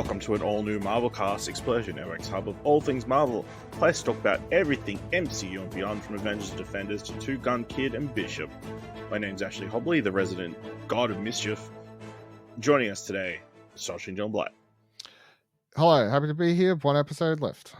Welcome to an all-new Marvelcast Explosion Network's hub of all things Marvel. Place to talk about everything MCU and beyond, from Avengers to Defenders to Two Gun Kid and Bishop. My name's Ashley Hobley, the resident god of mischief. Joining us today is Dylan Blight. Hello, happy to be here. One episode left.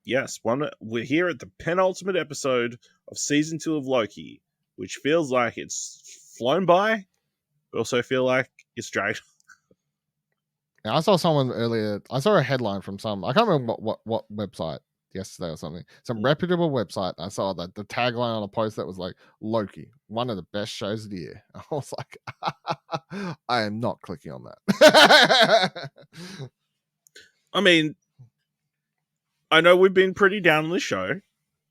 Yes, we're here at the penultimate episode of Season 2 of Loki, which feels like it's flown by, but also feel like it's dragged. Now, I saw someone earlier. I saw a headline from I can't remember what website yesterday or something. Some reputable website. I saw that the tagline on a post that was like, Loki, one of the best shows of the year. I was like, I am not clicking on that. I mean, I know we've been pretty down on the show,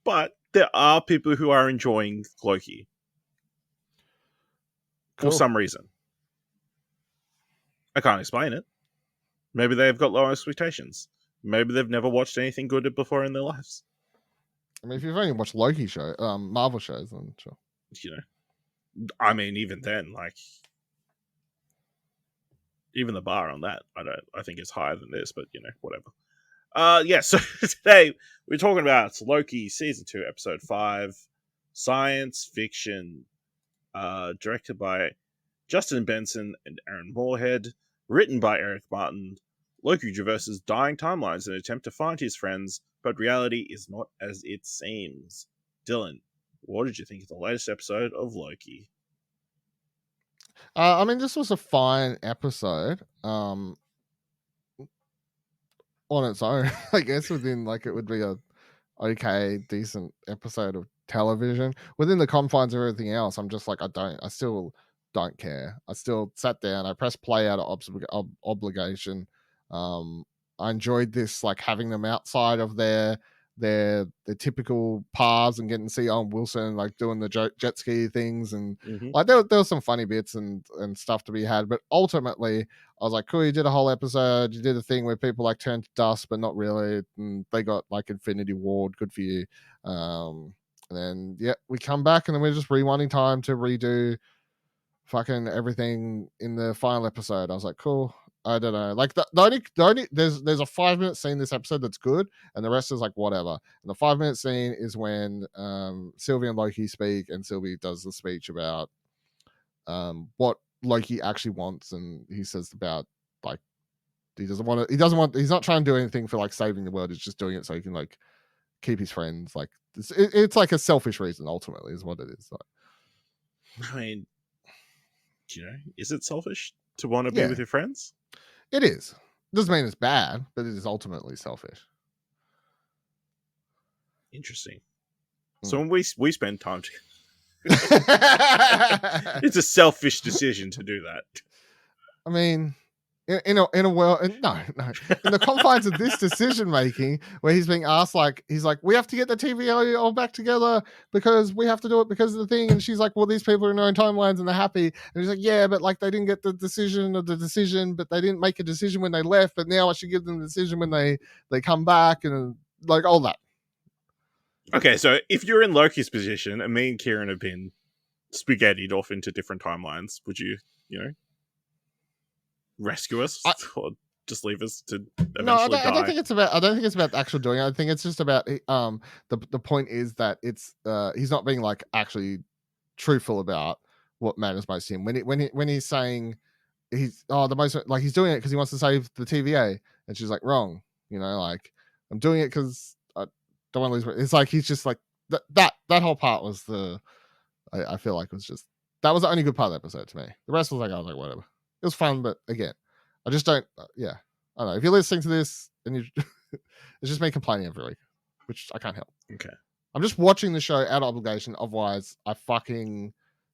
but there are people who are enjoying Loki. Cool. For some reason. I can't explain it. Maybe they've got low expectations. Maybe they've never watched anything good before in their lives. I mean, if you've only watched Marvel shows, then sure. You know, I mean, even then, like, even the bar on that, I think it's higher than this, but you know, whatever. Yeah. So today we're talking about Loki season 2, episode 5, science fiction, directed by Justin Benson and Aaron Moorhead. Written by Eric Martin, Loki traverses dying timelines in an attempt to find his friends, but reality is not as it seems. Dylan, what did you think of the latest episode of Loki? I mean, this was a fine episode. On its own, I guess within it would be a okay, decent episode of television. Within the confines of everything else, I'm just like, I still don't care. I still sat down, I pressed play out of obligation. I enjoyed this, like having them outside of their typical paths and getting to see Owen Wilson like doing the jet ski things, and like there was some funny bits and stuff to be had. But ultimately, I was like, cool, you did a whole episode, you did a thing where people like turned to dust, but not really, and they got like Infinity Ward. Good for you. And then we come back, and then we're just rewinding time to redo fucking everything in the final episode. I was like, cool. I don't know. Like the only there's a 5-minute scene this episode that's good, and the rest is like whatever. And the 5-minute scene is when Sylvie and Loki speak, and Sylvie does the speech about what Loki actually wants, and he says about like he's not trying to do anything for like saving the world. He's just doing it so he can like keep his friends. Like it's like a selfish reason ultimately is what it is. Like, I mean, you know, is it selfish to want to be with your friends? It is. Doesn't mean it's bad, but it is ultimately selfish. Interesting. So when we spend time together, it's a selfish decision to do that. I mean, in a world, no, in the confines of this decision making, where he's being asked, like, he's like, we have to get the TV all back together because we have to do it because of the thing, and she's like, well, these people are in their own timelines and they're happy, and he's like, yeah, but like they didn't get the decision, but they didn't make a decision when they left, but now I should give them the decision when they come back, and like all that. Okay, so if you're in Loki's position and me and Kieran have been spaghettied off into different timelines, would you know, rescue us or just leave us to eventually die? I don't think it's about actual doing it. I think it's just about the point is that it's he's not being like actually truthful about what matters most to him when he's saying he's the most, like he's doing it because he wants to save the TVA, and she's like, wrong, you know, like I'm doing it because I don't want to lose. It's like he's just like that whole part was I feel like was just, that was the only good part of the episode to me. The rest was like, I was like, whatever. It was fun, but again, I just don't. I don't know. If you're listening to this and you, it's just me complaining every week, which I can't help. Okay, I'm just watching the show out of obligation. Otherwise, I fucking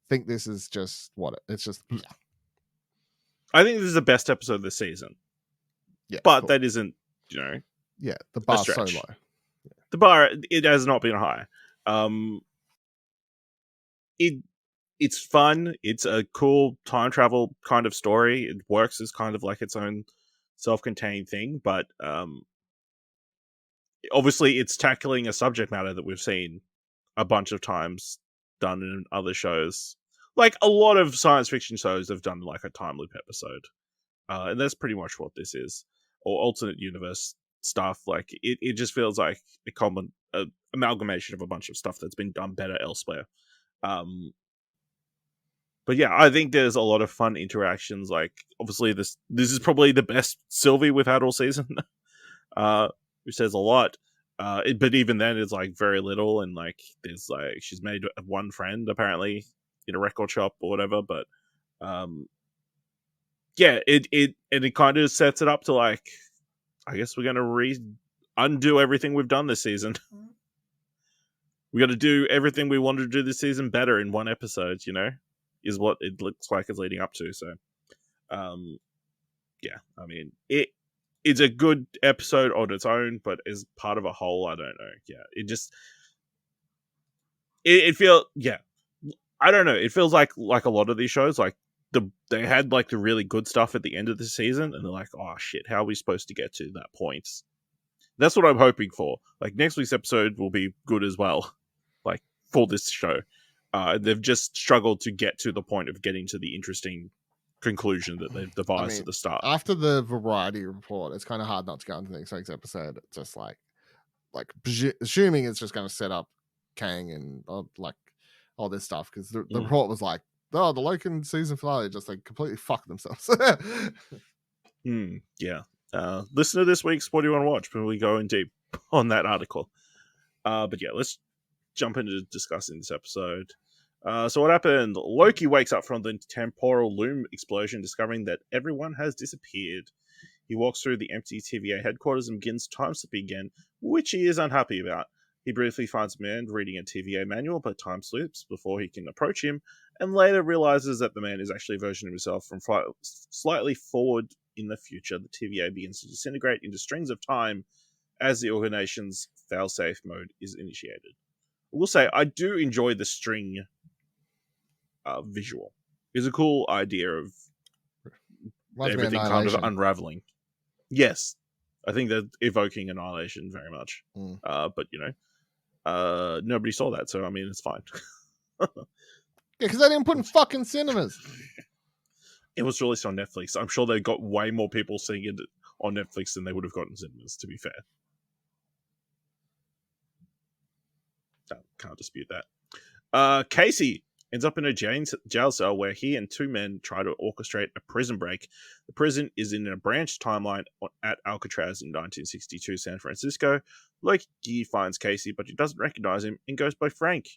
think this is just it's just. Yeah. I think this is the best episode of the season. Yeah, but cool. That isn't, you know. Yeah, the bar's so low. Yeah. The bar, it has not been high. It's fun. It's a cool time travel kind of story. It works as kind of like its own self-contained thing, but obviously it's tackling a subject matter that we've seen a bunch of times done in other shows. Like a lot of science fiction shows have done like a time loop episode. and that's pretty much what this is, or alternate universe stuff. Like it just feels like a common amalgamation of a bunch of stuff that's been done better elsewhere. But yeah, I think there's a lot of fun interactions. Like, obviously, this is probably the best Sylvie we've had all season, which says a lot. But even then, it's like very little, and like there's like she's made one friend apparently in a record shop or whatever. But yeah, it kind of sets it up to like, I guess we're gonna undo everything we've done this season. We got to do everything we wanted to do this season better in one episode. Is what it looks like it's leading up to. So, yeah, I mean, it's a good episode on its own, but as part of a whole, I don't know. Yeah, it feels, yeah, I don't know. It feels like a lot of these shows, like they had like the really good stuff at the end of the season, and they're like, oh shit, how are we supposed to get to that point? That's what I'm hoping for. Like next week's episode will be good as well, like for this show. They've just struggled to get to the point of getting to the interesting conclusion that they've devised at the start. After the variety report, it's kind of hard not to go into the next week's episode. It's just like assuming it's just going to set up Kang and like all this stuff, because the report was like, oh, the Loki season finale just like completely fucked themselves. Yeah. Listen to this week's What Do You Want to Watch when we go in deep on that article. But yeah, let's jump into discussing this episode. So what happened? Loki wakes up from the temporal loom explosion, discovering that everyone has disappeared. He walks through the empty TVA headquarters and begins time slipping again, which he is unhappy about. He briefly finds a man reading a TVA manual, but time slips before he can approach him, and later realizes that the man is actually a version of himself from slightly forward in the future. The TVA begins to disintegrate into strings of time as the organization's failsafe mode is initiated. I will say, I do enjoy the string visual. It's a cool idea of everything kind of unraveling. Yes, I think they're evoking Annihilation very much. But nobody saw that, so I mean, it's fine. Yeah, because they didn't put in fucking cinemas. It was released on Netflix. I'm sure they got way more people seeing it on Netflix than they would have gotten cinemas, to be fair. Can't dispute that. Casey ends up in a jail cell where he and two men try to orchestrate a prison break. The prison is in a branch timeline at Alcatraz in 1962 San Francisco. Loki finds Casey, but he doesn't recognize him and goes by Frank.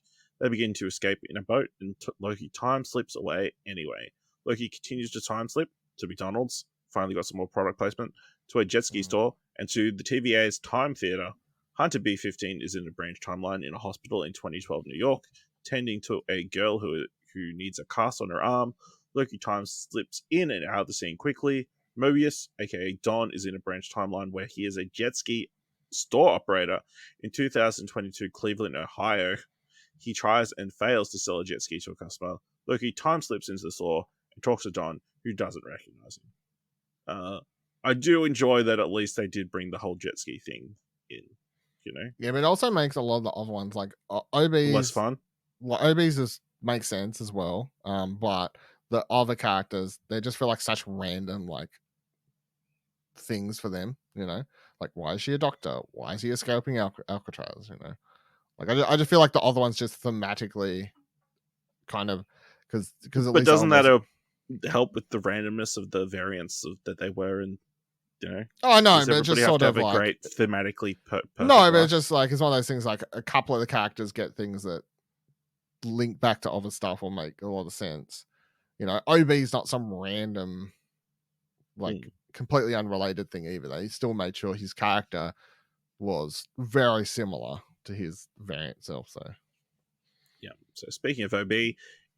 They begin to escape in a boat, and Loki time slips away anyway. Loki continues to time slip to McDonald's, finally got some more product placement, to a jet ski store, and to the TVA's Time Theater. Hunter B-15 is in a branch timeline in a hospital in 2012 New York, tending to a girl who needs a cast on her arm. Loki time slips in and out of the scene quickly. Mobius, aka Don, is in a branch timeline where he is a jet ski store operator in 2022 Cleveland, Ohio. He tries and fails to sell a jet ski to a customer. Loki time slips into the store and talks to Don, who doesn't recognize him. I do enjoy that at least they did bring the whole jet ski thing in, Yeah, but it also makes a lot of the other ones like OBs less fun. Well, OBs just make sense as well. But the other characters, they just feel like such random like things for them, Like, why is she a doctor? Why is he escaping Alcatraz? Like I just feel like the other ones just thematically kind of because at least doesn't that help with the randomness of the variants that they were in? Oh, I know, but it just sort of like great thematically. No, but it's just like it's one of those things. Like a couple of the characters get things that link back to other stuff or make a lot of sense. OB's not some random, like completely unrelated thing either. They still made sure his character was very similar to his variant self. So, yeah. So speaking of OB,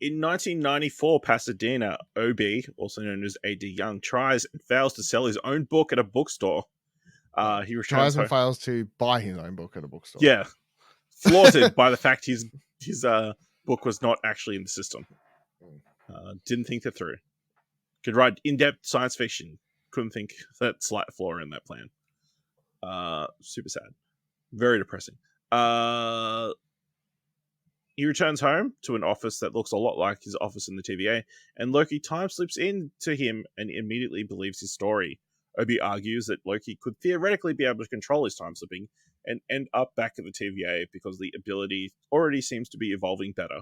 in 1994 Pasadena, OB, also known as AD Young, tries and fails to sell his own book at a bookstore. He tries and fails to buy his own book at a bookstore. Yeah, flaunted by the fact his book was not actually in the system. Didn't think that through. Could write in-depth science fiction. Couldn't think that slight flaw in that plan. Super sad. Very depressing. He returns home to an office that looks a lot like his office in the TVA, and Loki time slips into him and immediately believes his story. Obi argues that Loki could theoretically be able to control his time slipping and end up back at the TVA because the ability already seems to be evolving better.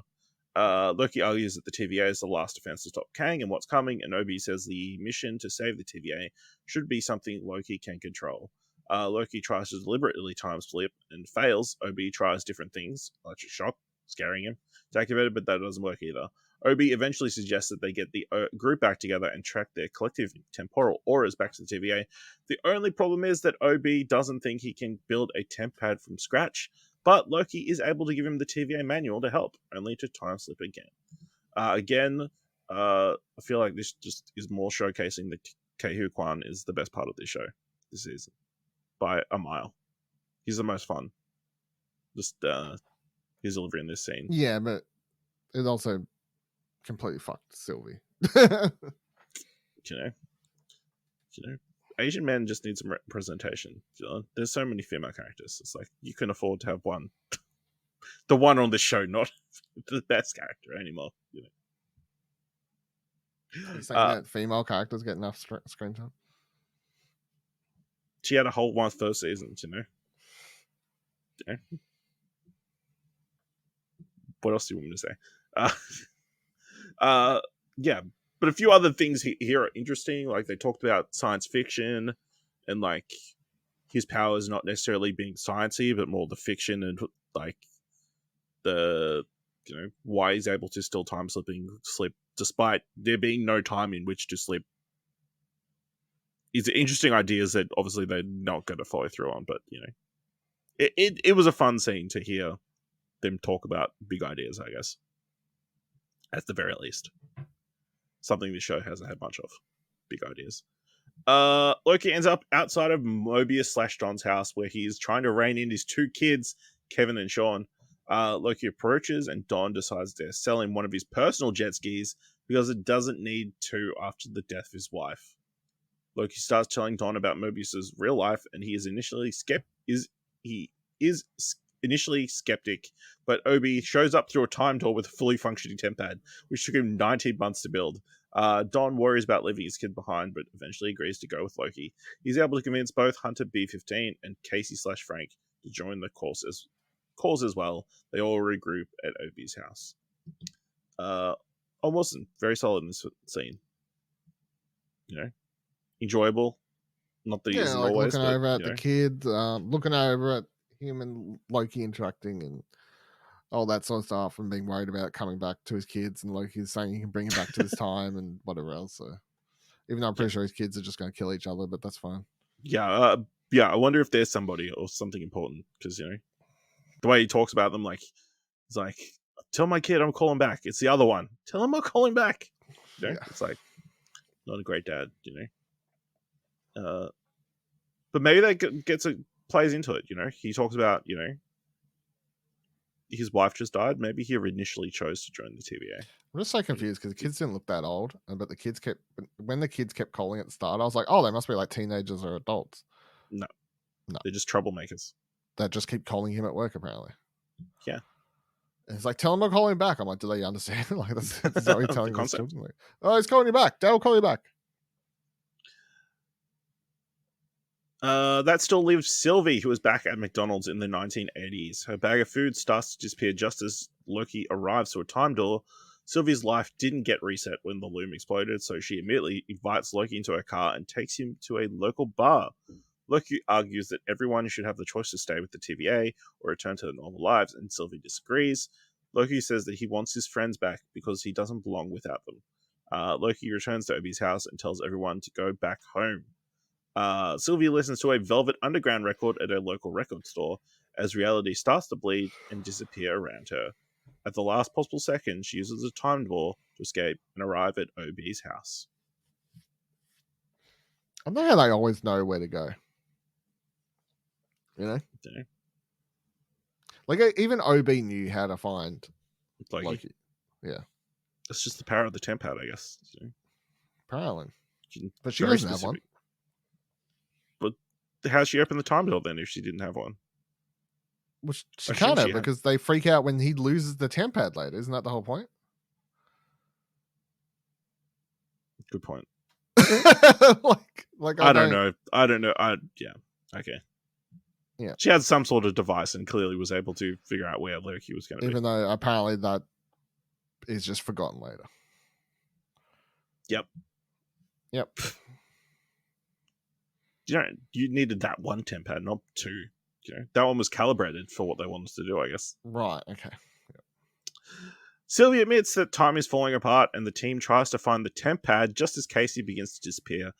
Loki argues that the TVA is the last defense to stop Kang and what's coming, and Obi says the mission to save the TVA should be something Loki can control. Loki tries to deliberately time slip and fails. Obi tries different things, electric shock, scaring him, to activate it, but that doesn't work either. Obi eventually suggests that they get the group back together and track their collective temporal auras back to the TVA. The only problem is that Obi doesn't think he can build a temp pad from scratch, but Loki is able to give him the TVA manual to help, only to time slip again. I feel like this just is more showcasing that Kehu Quan is the best part of this show this season by a mile. He's the most fun. Just his delivery in this scene. Yeah, but it also completely fucked Sylvie. You know, Asian men just need some representation. There's so many female characters. It's like you can afford to have one. The one on the show, not the best character anymore. You know, you saying that female characters get enough screen time? She had a whole one first season. You know. What else do you want me to say? Yeah, but a few other things here are interesting. Like they talked about science fiction and like his powers not necessarily being sciencey, but more the fiction and like the why he's able to still time slip despite there being no time in which to slip. These are interesting ideas that obviously they're not going to follow through on, but it was a fun scene to hear them talk about big ideas, I guess. At the very least. Something this show hasn't had much of. Big ideas. Loki ends up outside of Mobius/Don's house where he's trying to rein in his two kids, Kevin and Sean. Loki approaches and Don decides to sell him one of his personal jet skis because it doesn't need to after the death of his wife. Loki starts telling Don about Mobius's real life and he is initially skeptic, but Obi shows up through a time door with a fully functioning temp pad, which took him 19 months to build. Don worries about leaving his kid behind, but eventually agrees to go with Loki. He's able to convince both Hunter B-15 and Casey/Frank to join the cause as well. They all regroup at Obi's house. Wilson, very solid in this scene. Enjoyable. Not the easy like always, looking but, over at the kids, looking over at him and Loki interacting and all that sort of stuff, and being worried about coming back to his kids, and Loki's saying he can bring him back to this time and whatever else. So, even though I'm pretty sure his kids are just going to kill each other, but that's fine. Yeah, I wonder if there's somebody or something important because the way he talks about them, like it's like, tell my kid I'm calling back. It's the other one. Tell him I'm calling back. It's like not a great dad, but maybe that plays into it. He talks about his wife just died. Maybe he initially chose to join the TVA. I'm just so confused because the kids didn't look that old, but the kids kept calling at the start, I was like, oh, they must be like teenagers or adults. No, they're just troublemakers that just keep calling him at work apparently. Yeah, and it's like, tell him I'm calling back. I'm like, do they understand? Like that's how he's telling his children. Like, oh, he's calling you back. Dad will call you back. That still leaves Sylvie, who was back at McDonald's in the 1980s. Her bag of food starts to disappear just as Loki arrives to a time door. Sylvie's life didn't get reset when the loom exploded, so she immediately invites Loki into her car and takes him to a local bar. Loki argues that everyone should have the choice to stay with the TVA or return to their normal lives, and Sylvie disagrees. Loki says that he wants his friends back because he doesn't belong without them. Loki returns to Obi's house and tells everyone to go back home. Sylvie listens to a Velvet Underground record at her local record store as reality starts to bleed and disappear around her. At the last possible second, she uses a time door to escape and arrive at Obi's house. I know how they always know where to go. Like even OB knew how to find Loki. Yeah, that's just the power of the temp pad, I guess. Apparently, but she doesn't have one. But how'd she open the time door then if she didn't have one? Well, she I can't think have she had- because they freak out when he loses the temp pad later. Isn't that the whole point? Good point. like I don't know. Yeah. Okay. Yeah. She had some sort of device and clearly was able to figure out where Loki was going to be. Even though apparently that is just forgotten later. Yep. You needed that one temp pad, not two. That one was calibrated for what they wanted to do, I guess. Right. Okay. Sylvia admits that time is falling apart and the team tries to find the temp pad just as Casey begins to disappear.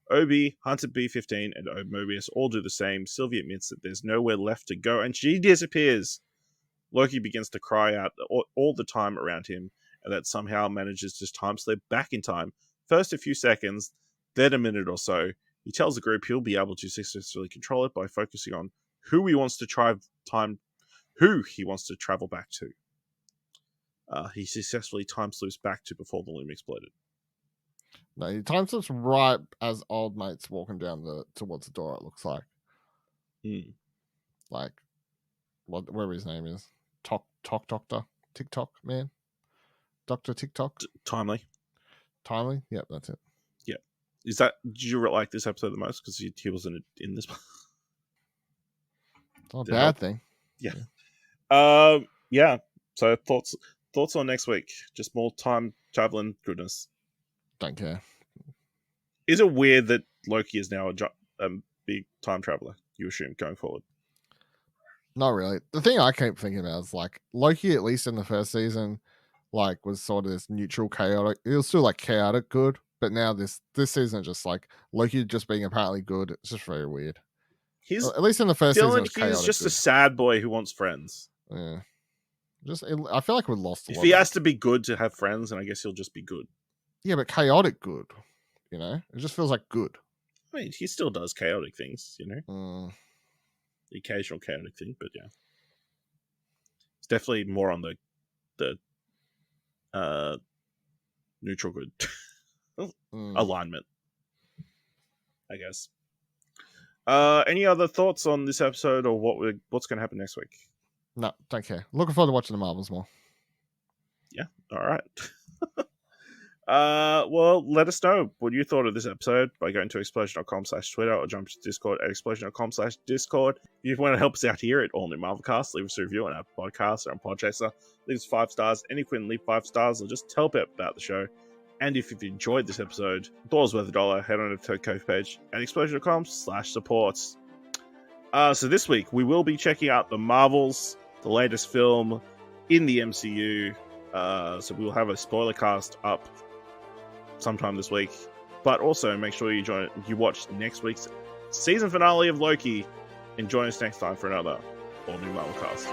Obi, Hunter B-15, and Mobius all do the same. Sylvia admits that there's nowhere left to go and she disappears. Loki begins to cry out all the time around him and that somehow manages to time slip back in time. First a few seconds, then a minute or so. He tells the group he'll be able to successfully control it by focusing on who he wants to travel back to. He successfully time slips back to before the loom exploded. No, he time slips right as old mate's walking down towards the door. It looks like, like whatever his name is, Doctor TikTok man, Doctor TikTok. Timely. Yep, that's it. Yep. Did you like this episode the most because he wasn't in this one? It's not a bad thing. Yeah. Yeah. So thoughts on next week? Just more time traveling goodness. Don't care. Is it weird that Loki is now a big time traveler? You assume going forward? Not really. The thing I keep thinking about is like Loki, at least in the first season, like was sort of this neutral, chaotic. It was still like chaotic good, but now this season just like Loki just being apparently good. It's just very weird. At least in the first season, he's just a sad boy who wants friends. Yeah. I feel like we lost. If he has to be good to have friends, then I guess he'll just be good. Yeah, but chaotic good. It just feels like good. I mean, he still does chaotic things. The occasional chaotic thing, but yeah, it's definitely more on the neutral good alignment, I guess. Any other thoughts on this episode or what's going to happen next week? No, don't care. Looking forward to watching the Marvels more. Yeah, all right. Well, let us know what you thought of this episode by going to explosion.com/Twitter or jump to Discord at explosion.com/Discord. If you want to help us out here at All New Marvelcast, leave us a review on our podcast or on Podchaser. Leave us 5 stars. Any quit and leave 5 stars or just tell people about the show. And if you've enjoyed this episode, $1 worth $1, head on to the Ko page at explosion.com/supports. So this week, we will be checking out the Marvels, the latest film in the MCU. So we'll have a spoiler cast up sometime this week. But also, make sure you watch next week's season finale of Loki and join us next time for another All New Marvelcast.